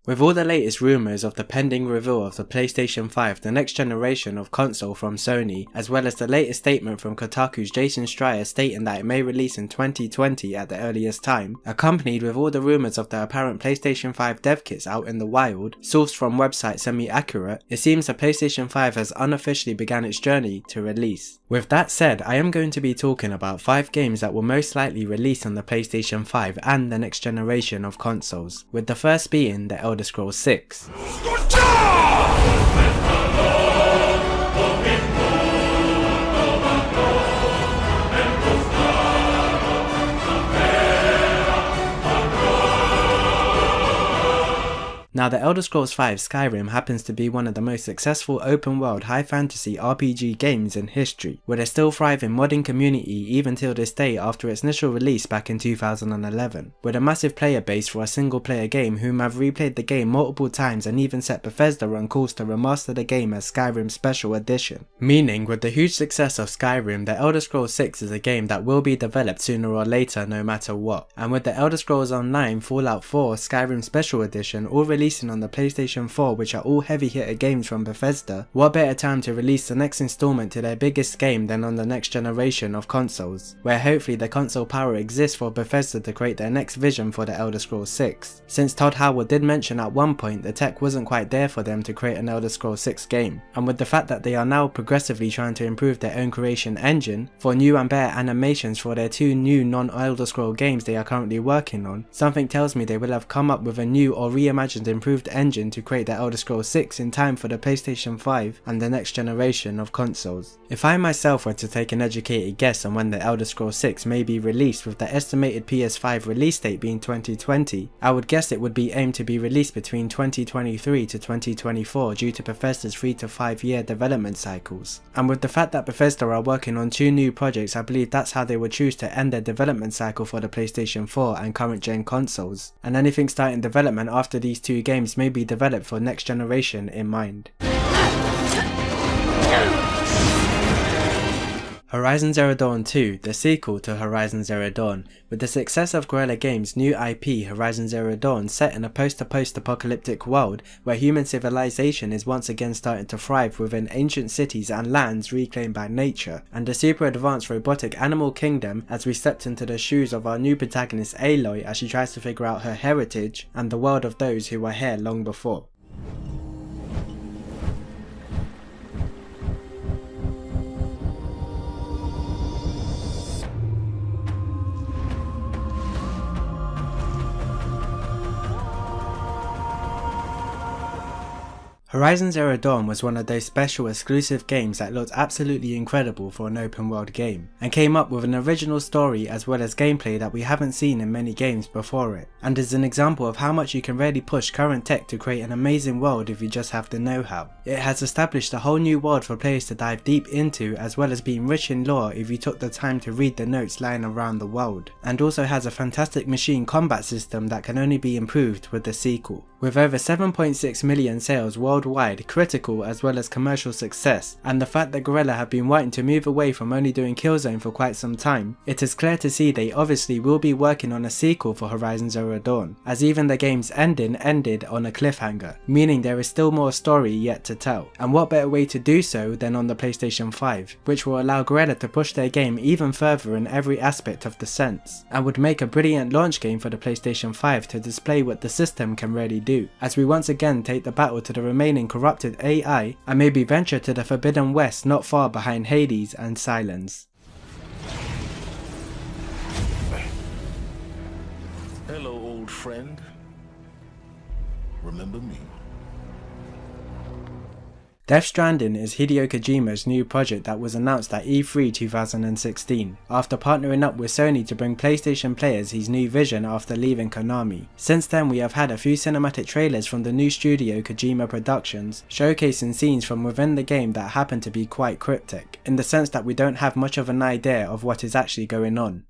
With all the latest rumours of the pending reveal of the PlayStation 5, the next generation of console from Sony, as well as the latest statement from Kotaku's Jason Schreier stating that it may release in 2020 at the earliest time, accompanied with all the rumours of the apparent PlayStation 5 dev kits out in the wild, sourced from website Semi-Accurate, it seems the PlayStation 5 has unofficially begun its journey to release. With that said, I am going to be talking about 5 games that will most likely release on the PlayStation 5 and the next generation of consoles, with the first being The Elder Scrolls 6. Now, The Elder Scrolls 5 Skyrim happens to be one of the most successful open world high fantasy RPG games in history, with a still thriving modding community even till this day after its initial release back in 2011, with a massive player base for a single player game whom have replayed the game multiple times and even set Bethesda on course to remaster the game as Skyrim Special Edition. Meaning, with the huge success of Skyrim, The Elder Scrolls 6 is a game that will be developed sooner or later no matter what, and with The Elder Scrolls Online, Fallout 4, Skyrim Special Edition all releasing on the PlayStation 4, which are all heavy hitter games from Bethesda, what better time to release the next installment to their biggest game than on the next generation of consoles, where hopefully the console power exists for Bethesda to create their next vision for The Elder Scrolls 6, since Todd Howard did mention at one point the tech wasn't quite there for them to create an Elder Scrolls 6 game, and with the fact that they are now progressively trying to improve their own creation engine for new and better animations for their 2 new non-Elder Scrolls games they are currently working on, something tells me they will have come up with a new or reimagined improved engine to create the Elder Scrolls 6 in time for the PlayStation 5 and the next generation of consoles. If I myself were to take an educated guess on when the Elder Scrolls 6 may be released, with the estimated PS5 release date being 2020, I would guess it would be aimed to be released between 2023 to 2024 due to Bethesda's 3 to 5 year development cycles. And with the fact that Bethesda are working on 2 new projects, I believe that's how they would choose to end their development cycle for the PlayStation 4 and current gen consoles, and anything starting development after these 2 games may be developed for next generation in mind. Horizon Zero Dawn 2, the sequel to Horizon Zero Dawn. With the success of Guerrilla Games' new IP Horizon Zero Dawn set in a post-apocalyptic world where human civilization is once again starting to thrive within ancient cities and lands reclaimed by nature, and a super advanced robotic animal kingdom, as we stepped into the shoes of our new protagonist Aloy as she tries to figure out her heritage and the world of those who were here long before. Horizon Zero Dawn was one of those special exclusive games that looked absolutely incredible for an open world game, and came up with an original story as well as gameplay that we haven't seen in many games before it, and is an example of how much you can really push current tech to create an amazing world if you just have the know-how. It has established a whole new world for players to dive deep into, as well as being rich in lore if you took the time to read the notes lying around the world, and also has a fantastic machine combat system that can only be improved with the sequel. With over 7.6 million sales worldwide, critical as well as commercial success, and the fact that Guerrilla have been wanting to move away from only doing Killzone for quite some time, it is clear to see they obviously will be working on a sequel for Horizon Zero Dawn, as even the game's ending ended on a cliffhanger, meaning there is still more story yet to tell. And what better way to do so than on the PlayStation 5, which will allow Guerrilla to push their game even further in every aspect of the sense, and would make a brilliant launch game for the PlayStation 5 to display what the system can really do, as we once again take the battle to the remaining corrupted AI and maybe venture to the Forbidden West not far behind Hades and Silence. Hello, old friend. Remember me? Death Stranding is Hideo Kojima's new project that was announced at E3 2016, after partnering up with Sony to bring PlayStation players his new vision after leaving Konami. Since then we have had a few cinematic trailers from the new studio Kojima Productions, showcasing scenes from within the game that happen to be quite cryptic, in the sense that we don't have much of an idea of what is actually going on.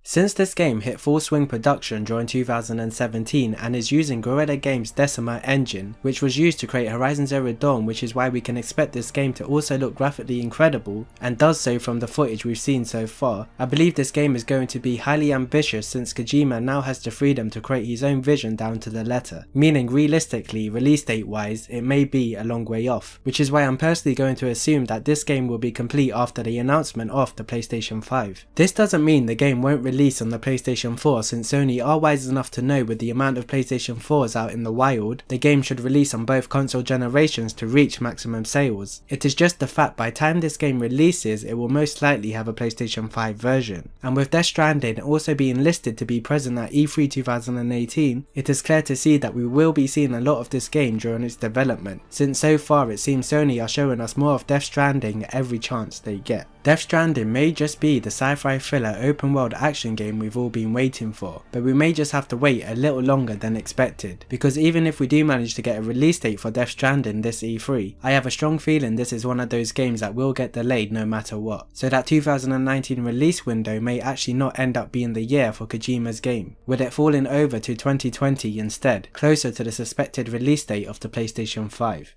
Since this game hit full swing production during 2017 and is using Guerrilla Games' Decima engine, which was used to create Horizon Zero Dawn, which is why we can expect this game to also look graphically incredible, and does so from the footage we've seen so far, I believe this game is going to be highly ambitious since Kojima now has the freedom to create his own vision down to the letter, meaning realistically, release date wise, it may be a long way off, which is why I'm personally going to assume that this game will be complete after the announcement of the PlayStation 5. This doesn't mean the game won't release on the PlayStation 4, since Sony are wise enough to know with the amount of PlayStation 4s out in the wild, the game should release on both console generations to reach maximum sales. It is just the fact by the time this game releases, it will most likely have a PlayStation 5 version. And with Death Stranding also being listed to be present at E3 2018, it is clear to see that we will be seeing a lot of this game during its development, since so far it seems Sony are showing us more of Death Stranding every chance they get. Death Stranding may just be the sci-fi thriller open world action game we've all been waiting for, but we may just have to wait a little longer than expected, because even if we do manage to get a release date for Death Stranding this E3, I have a strong feeling this is one of those games that will get delayed no matter what, so that 2019 release window may actually not end up being the year for Kojima's game, with it falling over to 2020 instead, closer to the suspected release date of the PlayStation 5.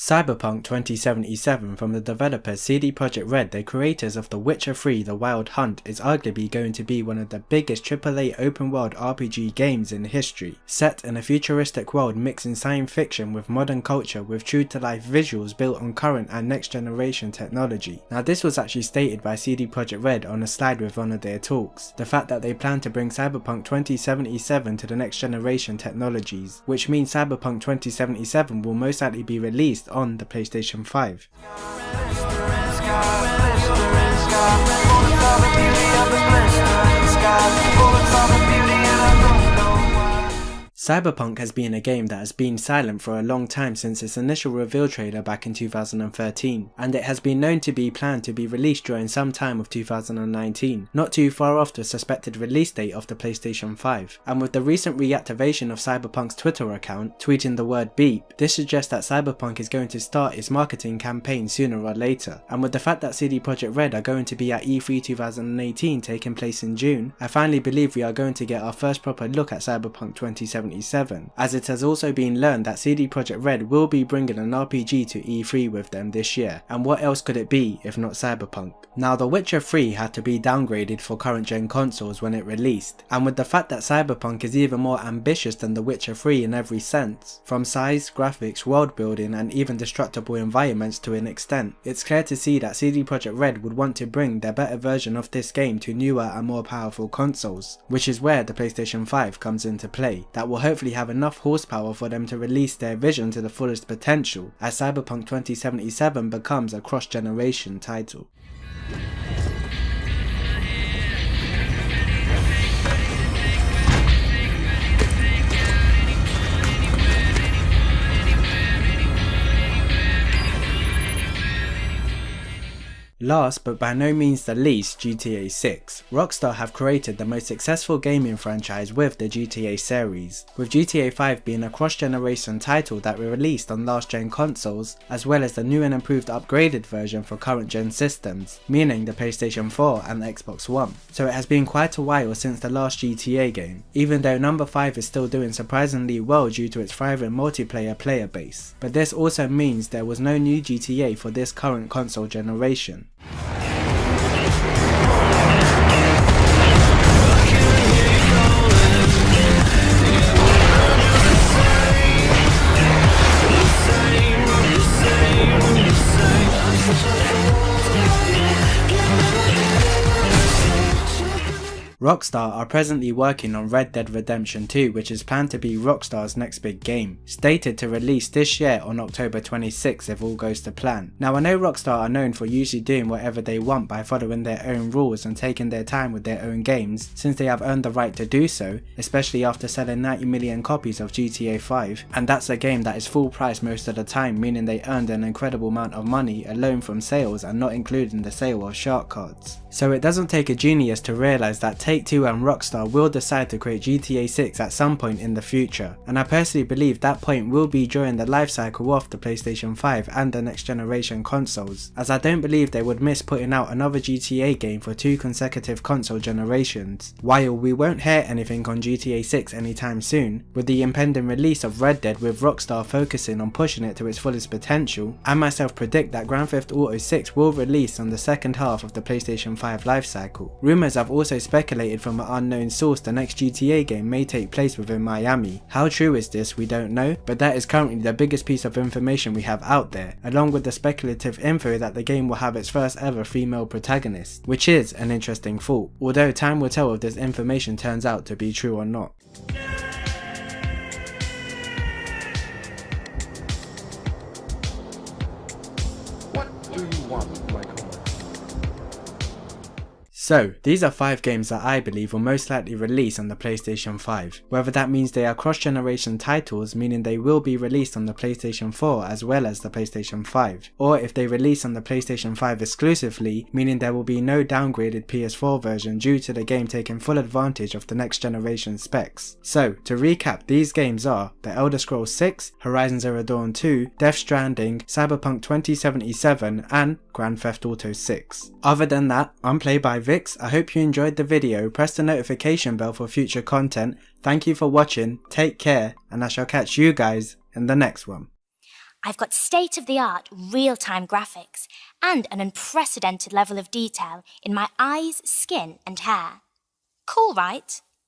Cyberpunk 2077 from the developers CD Projekt Red, the creators of The Witcher 3 The Wild Hunt, is arguably going to be one of the biggest AAA open world RPG games in history, set in a futuristic world mixing science fiction with modern culture with true to life visuals built on current and next generation technology. Now this was actually stated by CD Projekt Red on a slide with one of their talks, the fact that they plan to bring Cyberpunk 2077 to the next generation technologies, which means Cyberpunk 2077 will most likely be released on the PlayStation 5. Cyberpunk has been a game that has been silent for a long time since its initial reveal trailer back in 2013, and it has been known to be planned to be released during some time of 2019, not too far off the suspected release date of the PlayStation 5. And with the recent reactivation of Cyberpunk's Twitter account, tweeting the word beep, this suggests that Cyberpunk is going to start its marketing campaign sooner or later. And with the fact that CD Projekt Red are going to be at E3 2018 taking place in June, I finally believe we are going to get our first proper look at Cyberpunk 2077, as it has also been learned that CD Projekt Red will be bringing an RPG to E3 with them this year, and what else could it be if not Cyberpunk? Now The Witcher 3 had to be downgraded for current gen consoles when it released, and with the fact that Cyberpunk is even more ambitious than The Witcher 3 in every sense, from size, graphics, world building and even destructible environments to an extent, it's clear to see that CD Projekt Red would want to bring their better version of this game to newer and more powerful consoles, which is where the PlayStation 5 comes into play, that will hopefully have enough horsepower for them to release their vision to the fullest potential, as Cyberpunk 2077 becomes a cross-generation title. Last but by no means the least, GTA 6. Rockstar have created the most successful gaming franchise with the GTA series, with GTA 5 being a cross-generation title that were released on last-gen consoles, as well as the new and improved upgraded version for current-gen systems, meaning the PlayStation 4 and the Xbox One. So it has been quite a while since the last GTA game, even though number 5 is still doing surprisingly well due to its thriving multiplayer player base. But this also means there was no new GTA for this current console generation. Rockstar are presently working on Red Dead Redemption 2, which is planned to be Rockstar's next big game, stated to release this year on October 26 if all goes to plan. Now I know Rockstar are known for usually doing whatever they want by following their own rules and taking their time with their own games, since they have earned the right to do so, especially after selling 90 million copies of GTA 5, and that's a game that is full price most of the time, meaning they earned an incredible amount of money alone from sales and not including the sale of shark cards. So it doesn't take a genius to realise that Take-Two and Rockstar will decide to create GTA 6 at some point in the future, and I personally believe that point will be during the life cycle of the PlayStation 5 and the next generation consoles, as I don't believe they would miss putting out another GTA game for 2 consecutive console generations. While we won't hear anything on GTA 6 anytime soon, with the impending release of Red Dead with Rockstar focusing on pushing it to its fullest potential, I myself predict that Grand Theft Auto 6 will release on the second half of the PlayStation 5 lifecycle. Rumours have also speculated from an unknown source the next GTA game may take place within Miami. How true is this, we don't know, but that is currently the biggest piece of information we have out there, along with the speculative info that the game will have its first ever female protagonist, which is an interesting thought, although time will tell if this information turns out to be true or not. What do you want, Michael? So, these are 5 games that I believe will most likely release on the PlayStation 5. Whether that means they are cross-generation titles, meaning they will be released on the PlayStation 4 as well as the PlayStation 5, or if they release on the PlayStation 5 exclusively, meaning there will be no downgraded PS4 version due to the game taking full advantage of the next generation specs. So, to recap, these games are The Elder Scrolls 6, Horizon Zero Dawn 2, Death Stranding, Cyberpunk 2077, and Grand Theft Auto 6. Other than that, I'm Played by Vix. I hope you enjoyed the video, press the notification bell for future content. Thank you for watching, take care, and I shall catch you guys in the next one. I've got state-of-the-art real-time graphics and an unprecedented level of detail in my eyes, skin and hair. Cool, right?